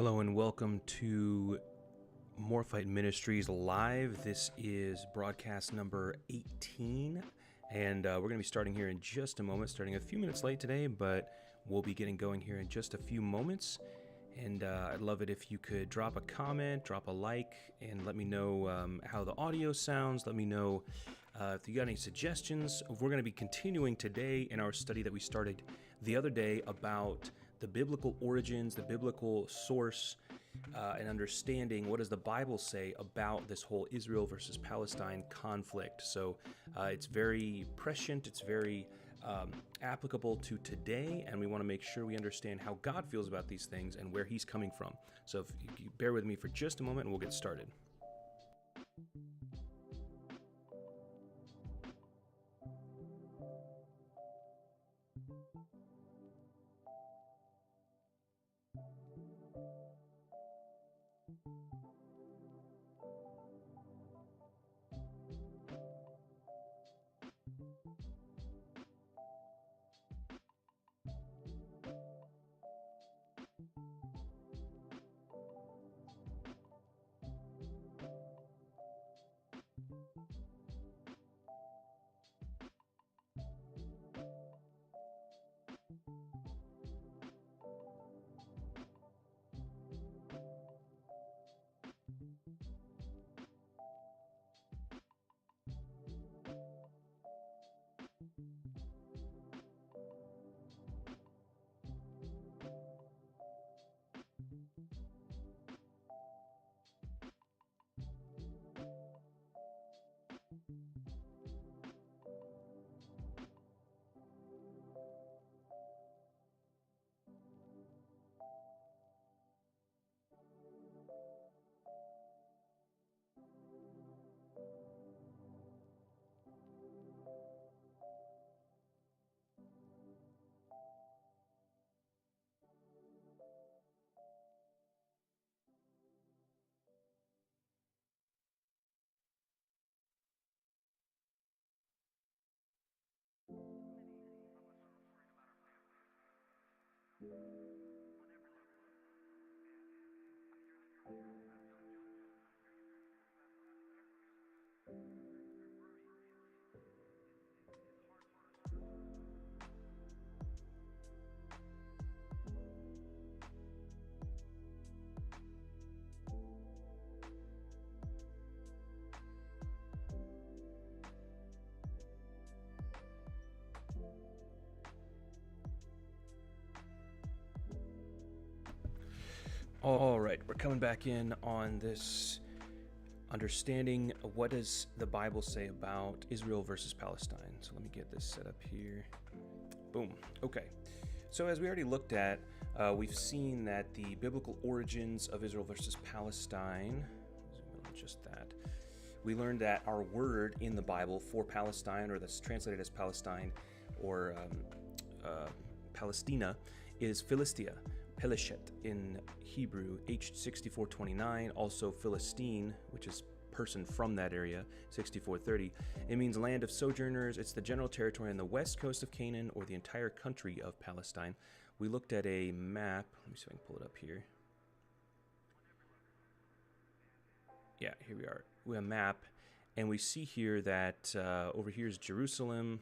Hello and welcome to Morphite Ministries Live. This is broadcast number 18, and we're going to be starting here in just a moment, starting a few minutes late today, but we'll be getting going here in just a few moments. And I'd love it if you could drop a comment, drop a like, and let me know how the audio sounds. Let me know if you got any suggestions. We're going to be continuing today in our study that we started the other day about the biblical origins, the biblical source, and understanding what does the Bible say about this whole Israel versus Palestine conflict. So it's very prescient, it's very applicable to today, and we want to make sure we understand how God feels about these things and where he's coming from. So if you bear with me for just a moment and we'll get started. All right, we're coming back in on this understanding what does the Bible say about Israel versus Palestine. So let me get this set up here. Boom. Okay. So as we already looked at, we've seen that the biblical origins of Israel versus Palestine, just that, we learned that our word in the Bible for Palestine, or that's translated as Palestine or Palestina, is Philistia. Pelishet in Hebrew, H6429, also Philistine, which is person from that area, 6430. It means land of sojourners. It's the general territory on the west coast of Canaan, or the entire country of Palestine. We looked at a map. Let me see if I can pull it up here. Yeah, here we are. We have a map, and we see here that over here is Jerusalem.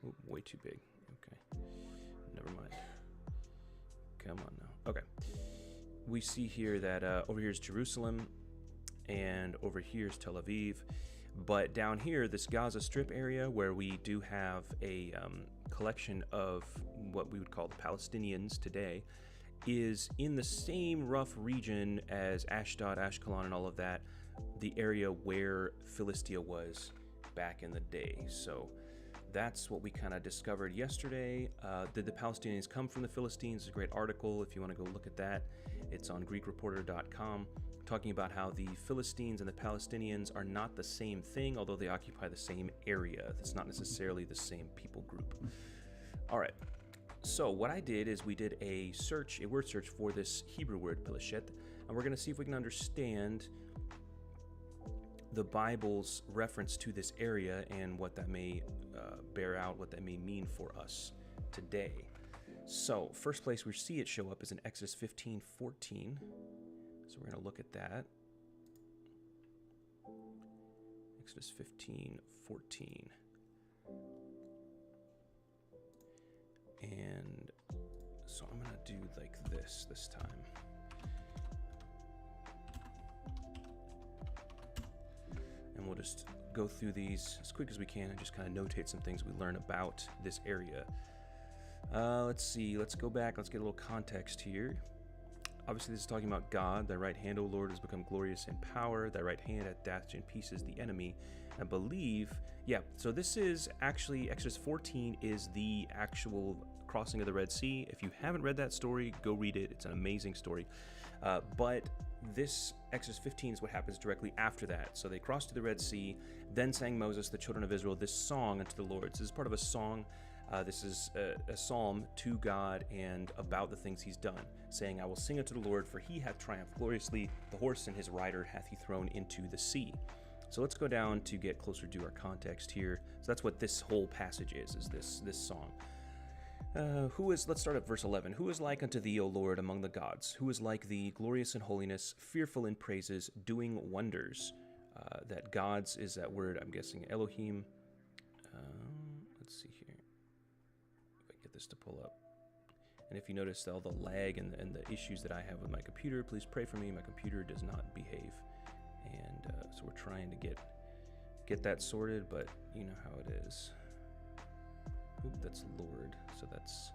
Ooh, way too big. Okay, never mind. Come on now. Okay. We see here that over here is Jerusalem, and over here is Tel Aviv. But down here, this Gaza Strip area, where we do have a collection of what we would call the Palestinians today, is in the same rough region as Ashdod, Ashkelon, and all of that, the area where Philistia was back in the day. So that's what we kind of discovered yesterday. Did the Palestinians come from the Philistines? It's a great article if you want to go look at that. It's on GreekReporter.com, talking about how the Philistines and the Palestinians are not the same thing, although they occupy the same area. It's not necessarily the same people group. All right. So what I did is we did a word search for this Hebrew word, Pelishet, and we're going to see if we can understand the Bible's reference to this area and what that may bear out, what that may mean for us today. So, first place we see it show up is in Exodus 15:14. So we're going to look at that. Exodus 15:14. And so I'm going to do like this time. And we'll just go through these as quick as we can and just kind of notate some things we learn about this area. Let's see. Let's go back. Let's get a little context here. Obviously, this is talking about God. Thy right hand, O Lord, has become glorious in power. Thy right hand hath dashed in pieces the enemy. I believe, yeah, so this is actually, Exodus 14 is the actual crossing of the Red Sea. If you haven't read that story, go read it. It's an amazing story. But this Exodus 15 is what happens directly after that. So they crossed to the Red Sea. Then sang Moses, the children of Israel, this song unto the Lord. So this is part of a song. This is a psalm to God and about the things he's done, saying, I will sing unto the Lord, for he hath triumphed gloriously. The horse and his rider hath he thrown into the sea. So let's go down to get closer to our context here. So that's what this whole passage is this song. Let's start at verse 11. Who is like unto thee, O Lord, among the gods? Who is like thee, glorious in holiness, fearful in praises, doing wonders? That gods is that word, I'm guessing, Elohim. Let's see here. If I get this to pull up. And if you notice all the lag and the issues that I have with my computer, please pray for me. My computer does not behave. And so we're trying to get that sorted, but you know how it is. Oop, that's Lord, so that's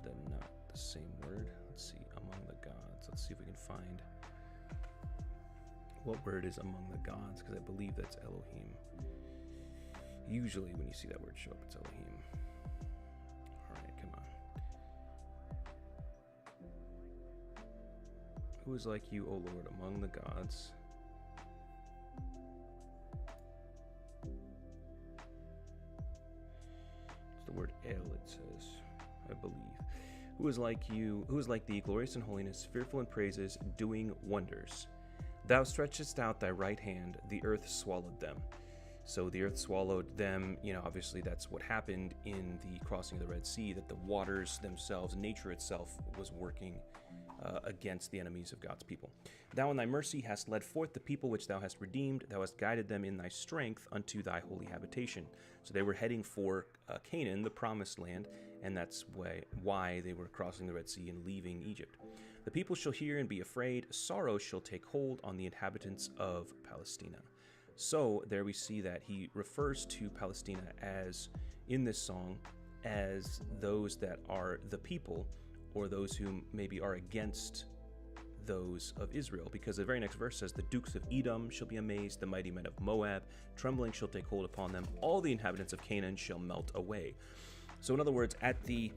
then not the same word. Let's see, among the gods. Let's see if we can find what word is among the gods, because I believe that's Elohim. Usually when you see that word show up, it's Elohim. All right, come on. Who is like you, O Lord, among the gods? Word El, it says, I believe. Who is like you, who is like thee, glorious in holiness, fearful in praises, doing wonders? Thou stretchest out thy right hand, the earth swallowed them. So the earth swallowed them, obviously that's what happened in the crossing of the Red Sea, that the waters themselves, nature itself, was working against the enemies of God's people. Thou in thy mercy hast led forth the people which thou hast redeemed. Thou hast guided them in thy strength unto thy holy habitation. So they were heading for Canaan, the promised land, and that's why they were crossing the Red Sea and leaving Egypt. The people shall hear and be afraid. Sorrow shall take hold on the inhabitants of Palestina. So there we see that he refers to Palestina as, in this song, as those that are the people, or those who maybe are against those of Israel, because the very next verse says, the dukes of Edom shall be amazed, the mighty men of Moab, trembling shall take hold upon them, all the inhabitants of Canaan shall melt away. So in other words, at the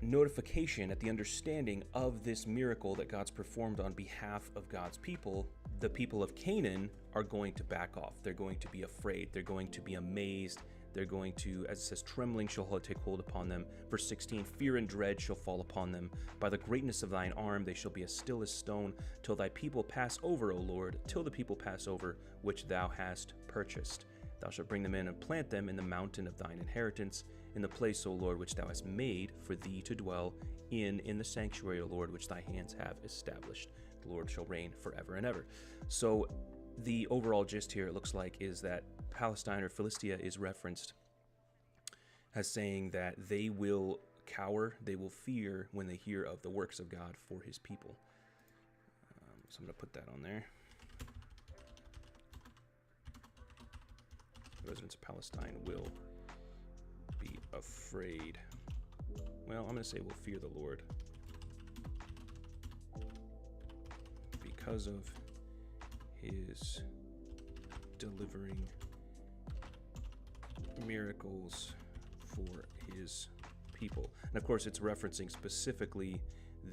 notification, at the understanding of this miracle that God's performed on behalf of God's people, the people of Canaan are going to back off. They're going to be afraid. They're going to be amazed. They're going to, as it says, trembling shall take hold upon them. Verse 16, fear and dread shall fall upon them. By the greatness of thine arm they shall be as still as stone, till thy people pass over, O Lord, till the people pass over, which thou hast purchased. Thou shalt bring them in and plant them in the mountain of thine inheritance, in the place, O Lord, which thou hast made for thee to dwell in the sanctuary, O Lord, which thy hands have established. The Lord shall reign forever and ever. So the overall gist here, it looks like, is that Palestine or Philistia is referenced as saying that they will cower, they will fear when they hear of the works of God for his people. So I'm going to put that on there. The residents of Palestine will be afraid. Well, I'm going to say will fear the Lord because of his delivering miracles for his people. And of course, it's referencing specifically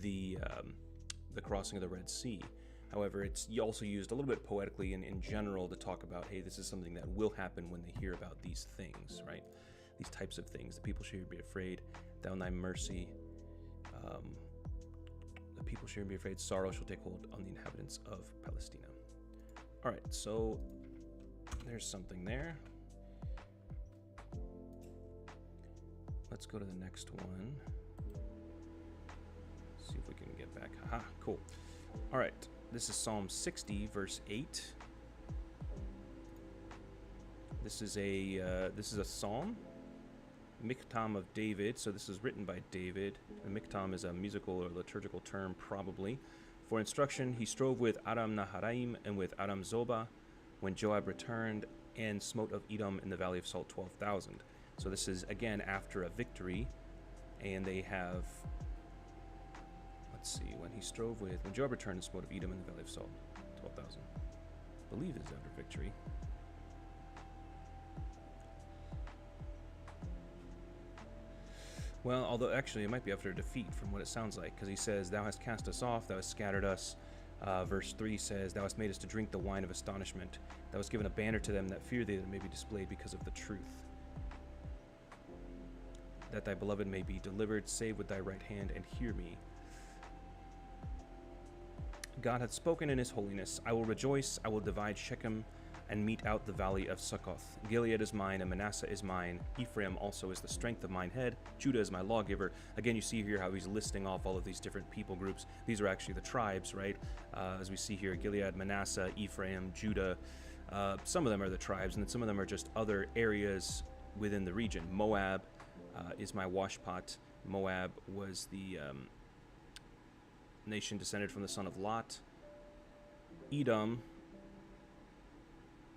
the crossing of the Red Sea. However, it's also used a little bit poetically and in general to talk about, hey, this is something that will happen when they hear about these things, right? These types of things. The people shall be afraid. Thou in thy mercy. The people shall be afraid. Sorrow shall take hold on the inhabitants of Palestina. All right, so there's something there. Let's go to the next one. See if we can get back. Aha, cool. All right, this is Psalm 60, verse 8. This is a psalm, Miktam of David. So this is written by David. A Miktam is a musical or liturgical term, probably. For instruction, he strove with Aram Naharaim and with Aram Zobah when Joab returned and smote of Edom in the Valley of Salt 12,000. So this is, again, after a victory, and they have, let's see, when Joab returned and smote of Edom in the Valley of Salt, 12,000. I believe this is after victory. Well, although actually it might be after a defeat from what it sounds like, because he says, thou hast cast us off, thou hast scattered us. Verse 3 says, thou hast made us to drink the wine of astonishment. Thou hast given a banner to them that fear thee, that may be displayed because of the truth. That thy beloved may be delivered, save with thy right hand, and hear me. God hath spoken in his holiness. I will rejoice, I will divide Shechem, and mete out the valley of Succoth. Gilead is mine, and Manasseh is mine. Ephraim also is the strength of mine head. Judah is my lawgiver. Again, you see here how he's listing off all of these different people groups. These are actually the tribes, right? As we see here, Gilead, Manasseh, Ephraim, Judah. Some of them are the tribes, and then some of them are just other areas within the region. Moab is my washpot. Moab was the nation descended from the son of Lot. Edom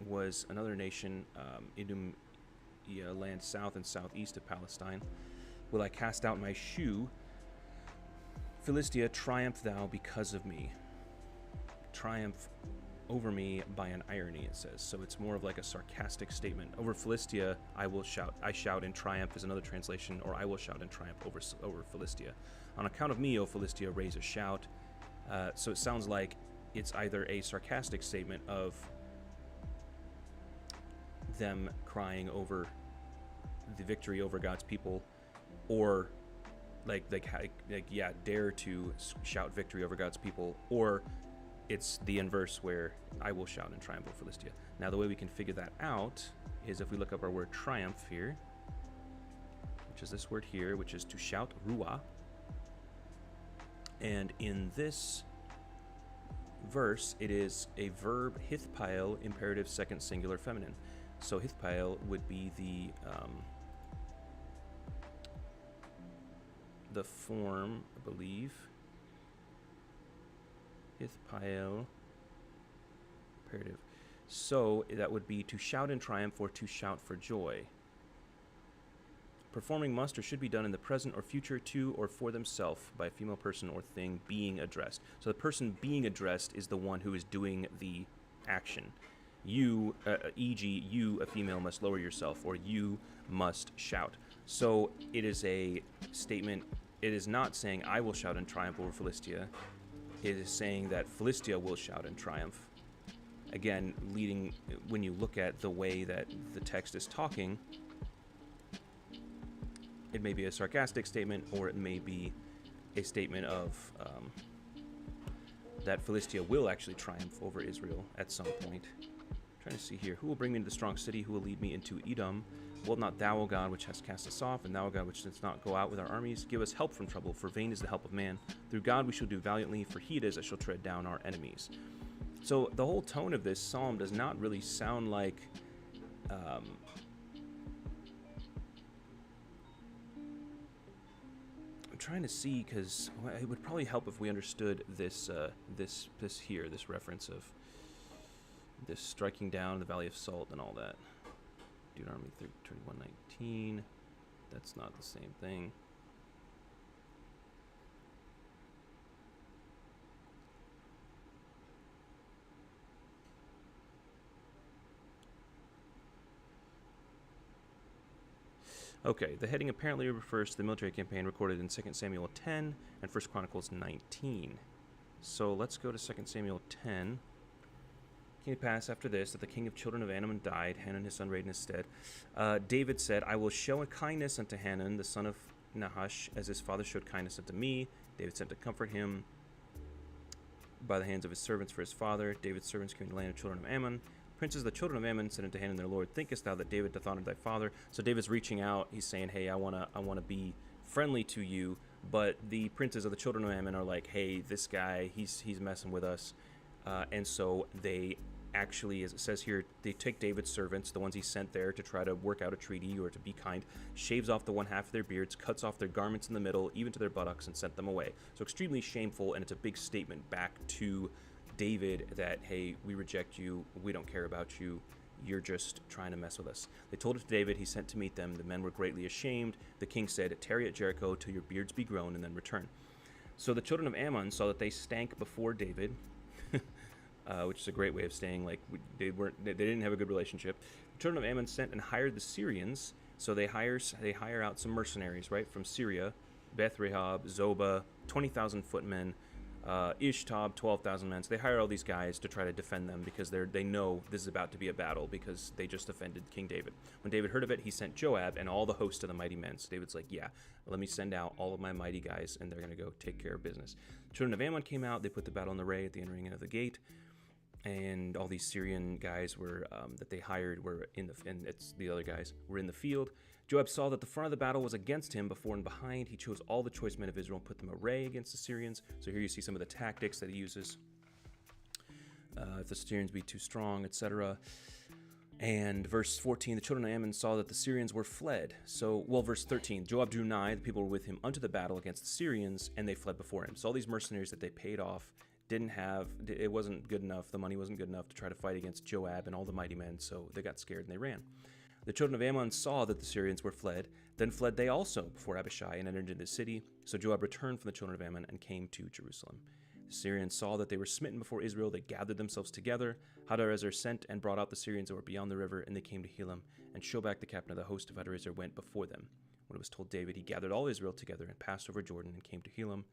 was another nation, Edom, land south and southeast of Palestine. Will I cast out my shoe? Philistia, triumph thou because of me. Triumph over me by an irony, it says. So it's more of like a sarcastic statement. Over Philistia, I will shout. I shout in triumph is another translation, or I will shout in triumph over Philistia. On account of me, O Philistia, raise a shout. So it sounds like it's either a sarcastic statement of them crying over the victory over God's people, or dare to shout victory over God's people, or it's the inverse where I will shout in triumph over Philistia. Now the way we can figure that out is if we look up our word triumph here, which is this word here, which is to shout, ruah. And in this verse, it is a verb, hithpael, imperative, second singular feminine. So hithpael would be the form, I believe. Hithpael, imperative. So that would be to shout in triumph or to shout for joy. Performing must or should be done in the present or future to or for themselves by a female person or thing being addressed. So the person being addressed is the one who is doing the action. You, e.g., you, a female, must lower yourself, or you must shout. So it is a statement. It is not saying I will shout in triumph over Philistia. It is saying that Philistia will shout in triumph. Again, leading, when you look at the way that the text is talking, it may be a sarcastic statement, or it may be a statement of that Philistia will actually triumph over Israel at some point. Trying to see here. Who will bring me into the strong city? Who will lead me into Edom? Will not thou, O God, which hast cast us off, and thou, O God, which does not go out with our armies, give us help from trouble, for vain is the help of man. Through God we shall do valiantly, for he it is that shall tread down our enemies. So the whole tone of this psalm does not really sound like I'm trying to see, because it would probably help if we understood this this reference of this striking down the Valley of Salt and all that. Deuteronomy 31:19. That's not the same thing. Okay, the heading apparently refers to the military campaign recorded in 2 Samuel 10 and 1 Chronicles 19. So let's go to 2 Samuel 10. Came to pass after this that the king of children of Ammon died, Hanun his son reigned in his stead. David said, I will show a kindness unto Hanun, the son of Nahash, as his father showed kindness unto me. David sent to comfort him by the hands of his servants for his father. David's servants came to the land of children of Ammon, Princes of the children of Ammon said unto Hanun their lord, thinkest thou that David doth honor thy father? So David's reaching out. He's saying, hey, I wanna be friendly to you. But the princes of the children of Ammon are like, hey, this guy, he's messing with us. And so they actually, as it says here, they take David's servants, the ones he sent there to try to work out a treaty or to be kind, shaves off the one half of their beards, cuts off their garments in the middle, even to their buttocks, and sent them away. So extremely shameful, and it's a big statement back to David that, hey, we reject you, we don't care about you, you're just trying to mess with us. They told it to David, he sent to meet them. The men were greatly ashamed. The king said, tarry at Jericho till your beards be grown, and then return. So the children of Ammon saw that they stank before David, which is a great way of saying like they didn't have a good relationship. The children of Ammon sent and hired the Syrians. So they hire out some mercenaries, right, from Syria, Beth Rehob, Zobah, 20,000 footmen, Ishtab, 12,000 men. So they hire all these guys to try to defend them because they know this is about to be a battle because they just offended King David. When David heard of it, he sent Joab and all the host of the mighty men. So David's like, yeah, let me send out all of my mighty guys, and they're going to go take care of business. The children of Ammon came out. They put the battle in array at the entering in of the gate. And all these Syrian guys were that they hired were the other guys were in the field. Joab saw that the front of the battle was against him before and behind. He chose all the choice men of Israel and put them array against the Syrians. So here you see some of the tactics that he uses. If the Syrians be too strong, etc. And verse 14, the children of Ammon saw that the Syrians were fled. Verse 13, Joab drew nigh, the people were with him unto the battle against the Syrians, and they fled before him. So all these mercenaries that they paid off it wasn't good enough, the money wasn't good enough to try to fight against Joab and all the mighty men, so they got scared and they ran. The children of Ammon saw that the Syrians were fled, then fled they also before Abishai and entered into the city. So Joab returned from the children of Ammon and came to Jerusalem. The Syrians saw that they were smitten before Israel, they gathered themselves together. Hadarezer sent and brought out the Syrians that were beyond the river, and they came to Helam, and Shobak the captain of the host of Hadarezer went before them. When it was told David, he gathered all Israel together and passed over Jordan and came to Helam.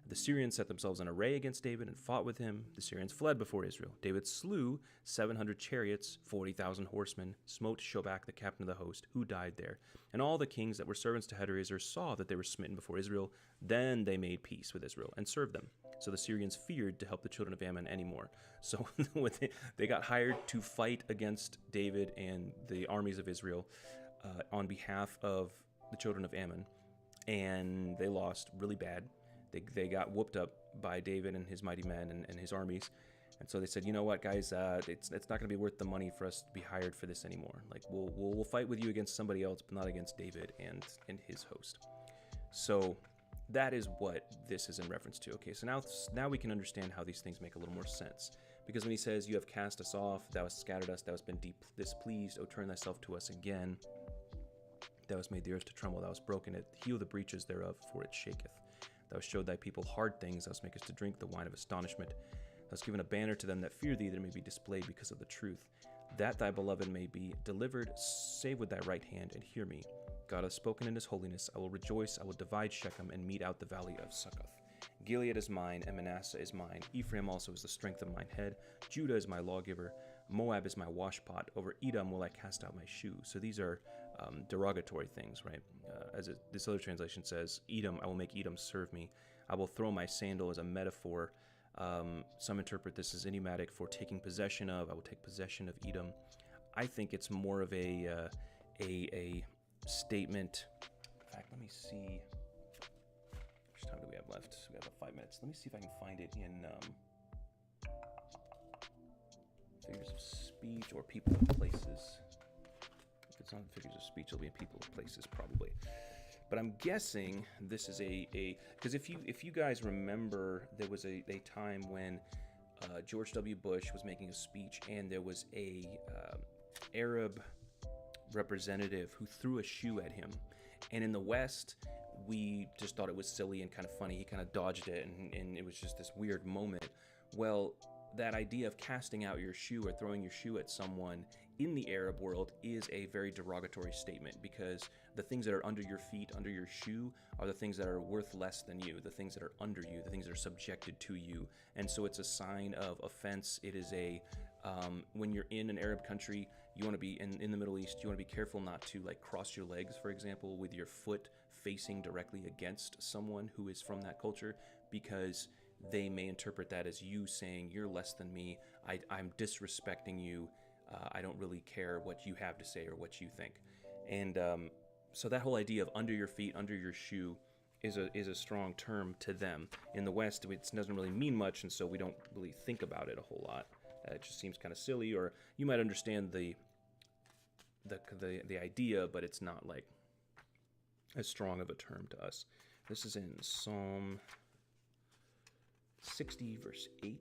The Syrians set themselves in array against David and fought with him. The Syrians fled before Israel. David slew 700 chariots, 40,000 horsemen, smote Shobak, the captain of the host, who died there. And all the kings that were servants to Hadarezer saw that they were smitten before Israel. Then they made peace with Israel and served them. So the Syrians feared to help the children of Ammon anymore. So they got hired to fight against David and the armies of Israel on behalf of the children of Ammon. And they lost really bad. They got whooped up by David and his mighty men and his armies. And so they said, you know what, guys, it's not going to be worth the money for us to be hired for this anymore. Like, we'll fight with you against somebody else, but not against David and his host. So that is what this is in reference to. Okay, so now we can understand how these things make a little more sense. Because when he says, you have cast us off, thou hast scattered us, thou hast been displeased, O turn thyself to us again. Thou hast made the earth to tremble, thou hast broken it, heal the breaches thereof, for it shaketh. Thou showed thy people hard things, thou makest to drink the wine of astonishment. Thou hast given a banner to them that fear thee, that it may be displayed because of the truth. That thy beloved may be delivered, save with thy right hand, and hear me. God hath spoken in his holiness, I will rejoice, I will divide Shechem, and mete out the valley of Succoth. Gilead is mine, and Manasseh is mine. Ephraim also is the strength of mine head. Judah is my lawgiver. Moab is my washpot. Over Edom will I cast out my shoe. So these are derogatory things, right? This other translation says, Edom, I will make Edom serve me. I will throw my sandal as a metaphor. Some interpret this as idiomatic for taking possession of. I will take possession of Edom. I think it's more of a statement. In fact, let me see. How much time do we have left? We have about 5 minutes. Let me see if I can find it in figures of speech or people and places. If it's not in figures of speech, it'll be in people and places probably. But I'm guessing this is because if you guys remember, there was a time when George W. Bush was making a speech, and there was a Arab representative who threw a shoe at him. And in the West, we just thought it was silly and kind of funny. He kind of dodged it, and it was just this weird moment. Well, that idea of casting out your shoe or throwing your shoe at someone in the Arab world is a very derogatory statement, because the things that are under your feet, under your shoe, are the things that are worth less than you, the things that are under you, the things that are subjected to you. And so it's a sign of offense. It is when you're in an Arab country, you want to be in the Middle East, you want to be careful not to like cross your legs, for example, with your foot facing directly against someone who is from that culture, because they may interpret that as you saying you're less than me, I'm disrespecting you, I don't really care what you have to say or what you think. And so that whole idea of under your feet, under your shoe, is a strong term to them. In the West, it doesn't really mean much, and so we don't really think about it a whole lot. It just seems kind of silly, or you might understand the idea, but it's not like as strong of a term to us. This is in Psalm 60, verse 8.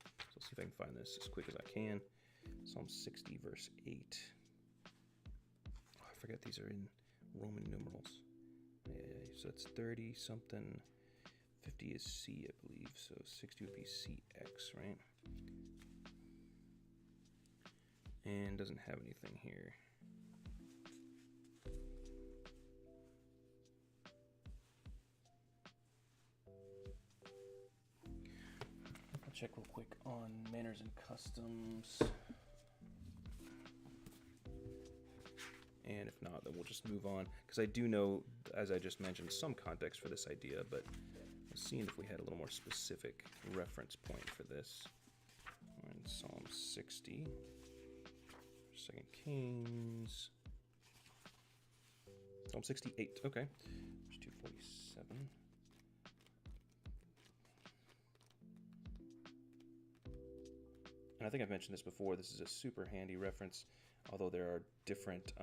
So let's see if I can find this as quick as I can. Psalm 60, verse 8. Oh, I forget these are in Roman numerals. So it's 30 something. 50 is C, I believe. So 60 would be CX, right? And doesn't have anything here. I'll check real quick on manners and customs. And if not, then we'll just move on. Because I do know, as I just mentioned, some context for this idea, but let's see if we had a little more specific reference point for this. We're in Psalm 60. 2 Kings. Psalm 68. Okay. There's 247. And I think I've mentioned this before. This is a super handy reference, although there are different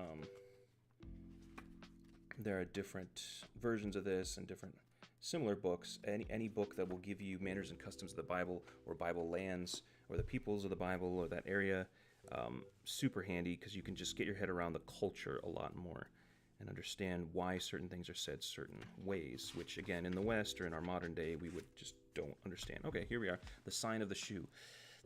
versions of this and different similar books. Any book that will give you manners and customs of the Bible, or Bible lands, or the peoples of the Bible, or that area, super handy, because you can just get your head around the culture a lot more and understand why certain things are said certain ways, which again in the West or in our modern day we would just don't understand. Okay, here we are. The sign of the shoe.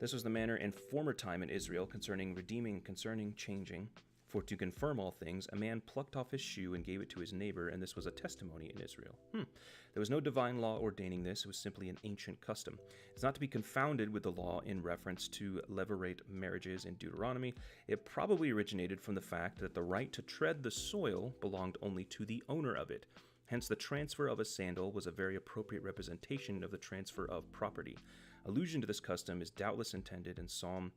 This was the manner in former time in Israel concerning redeeming, concerning changing. For to confirm all things, a man plucked off his shoe and gave it to his neighbor, and this was a testimony in Israel. There was no divine law ordaining this. It was simply an ancient custom. It's not to be confounded with the law in reference to levirate marriages in Deuteronomy. It probably originated from the fact that the right to tread the soil belonged only to the owner of it. Hence, the transfer of a sandal was a very appropriate representation of the transfer of property. Allusion to this custom is doubtless intended in Psalm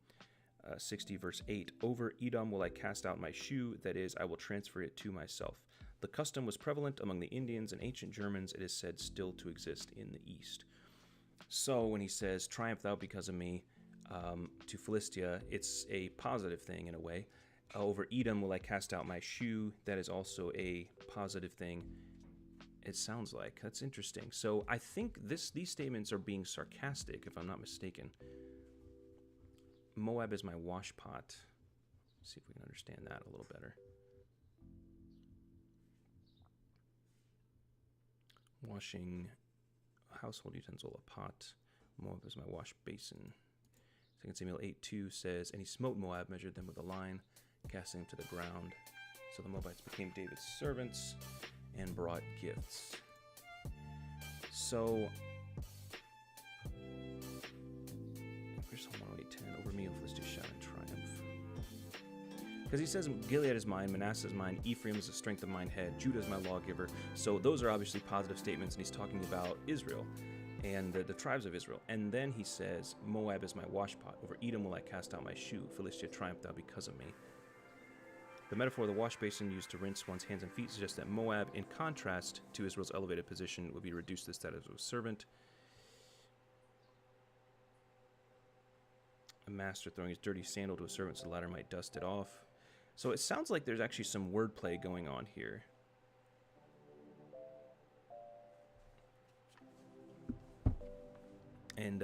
60, verse 8. Over Edom will I cast out my shoe, that is, I will transfer it to myself. The custom was prevalent among the Indians and ancient Germans. It is said still to exist in the East. So when he says, triumph thou because of me, to Philistia, it's a positive thing in a way. Over Edom will I cast out my shoe. That is also a positive thing. It sounds like. That's interesting. So I think these statements are being sarcastic, if I'm not mistaken. Moab is my washpot. Let's see if we can understand that a little better. Washing household utensil, a pot. Moab is my wash basin. 2 Samuel 8:2 says, and he smote Moab, measured them with a line, casting them to the ground. So the Moabites became David's servants and brought gifts. So, here's Psalm 108:10. Over me, O Philistia, shout in triumph. Because he says, Gilead is mine, Manasseh is mine, Ephraim is the strength of mine head, Judah is my lawgiver. So those are obviously positive statements, and he's talking about Israel and the tribes of Israel. And then he says, Moab is my washpot. Over Edom will I cast out my shoe. Philistia, triumph thou because of me. The metaphor of the wash basin used to rinse one's hands and feet suggests that Moab, in contrast to Israel's elevated position, would be reduced to the status of a servant. A master throwing his dirty sandal to a servant so the latter might dust it off. So it sounds like there's actually some wordplay going on here. And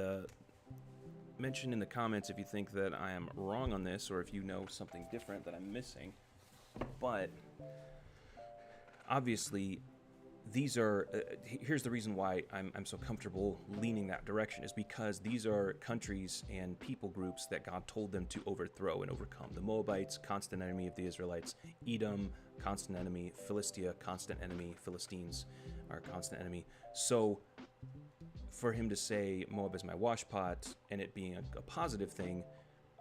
mention in the comments if you think that I am wrong on this, or if you know something different that I'm missing. But obviously, these are here's the reason why I'm so comfortable leaning that direction, is because these are countries and people groups that God told them to overthrow and overcome. The Moabites, constant enemy of the Israelites. Edom, constant enemy. Philistia, constant enemy. Philistines are constant enemy. So for him to say Moab is my washpot and it being a positive thing,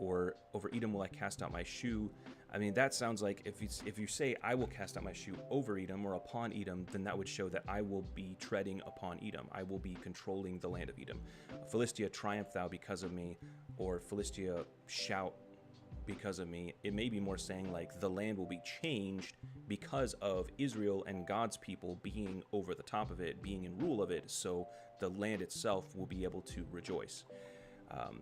or over Edom will I cast out my shoe. I mean, that sounds like if you say I will cast out my shoe over Edom or upon Edom, then that would show that I will be treading upon Edom. I will be controlling the land of Edom. Philistia, triumph thou because of me, or Philistia, shout because of me. It may be more saying like the land will be changed because of Israel and God's people being over the top of it, being in rule of it, so the land itself will be able to rejoice.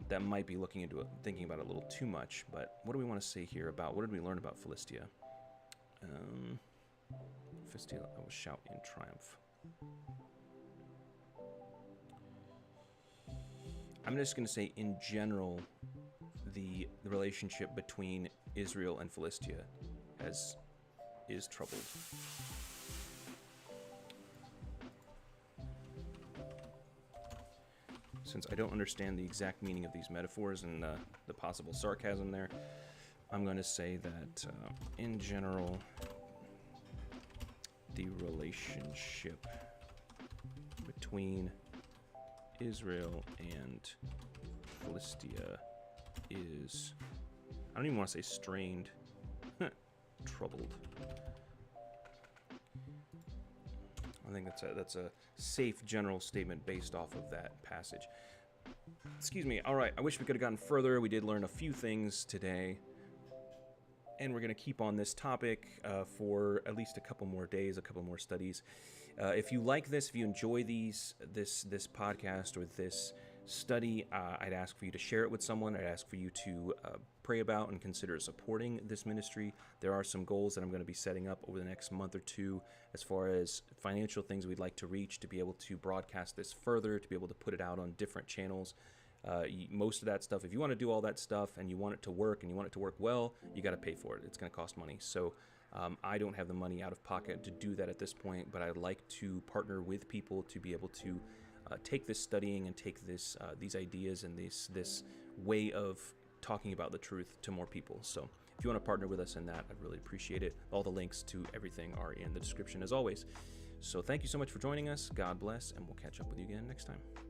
That might be looking into it, thinking about it a little too much, but what do we want to say here about, what did we learn about Philistia? Philistia, I will shout in triumph. I'm just going to say, in general, the relationship between Israel and Philistia is troubled. Since I don't understand the exact meaning of these metaphors and the possible sarcasm there, I'm going to say that, in general, the relationship between Israel and Philistia is, I don't even want to say strained, troubled. I think that's a safe general statement based off of that passage. Excuse me. All right. I wish we could have gotten further. We did learn a few things today, and we're going to keep on this topic for at least a couple more days, a couple more studies. If you like this, if you enjoy this podcast or this study, I'd ask for you to share it with someone. I'd ask for you to pray about and consider supporting this ministry. There are some goals that I'm going to be setting up over the next month or two as far as financial things we'd like to reach, to be able to broadcast this further, to be able to put it out on different channels. Most of that stuff, if you want to do all that stuff and you want it to work and you want it to work well, you got to pay for it. It's going to cost money. So I don't have the money out of pocket to do that at this point, but I'd like to partner with people to be able to take this studying and take this these ideas and this way of talking about the truth to more people. So if you want to partner with us in that, I'd really appreciate it. All the links to everything are in the description as always. So thank you so much for joining us. God bless, and we'll catch up with you again next time.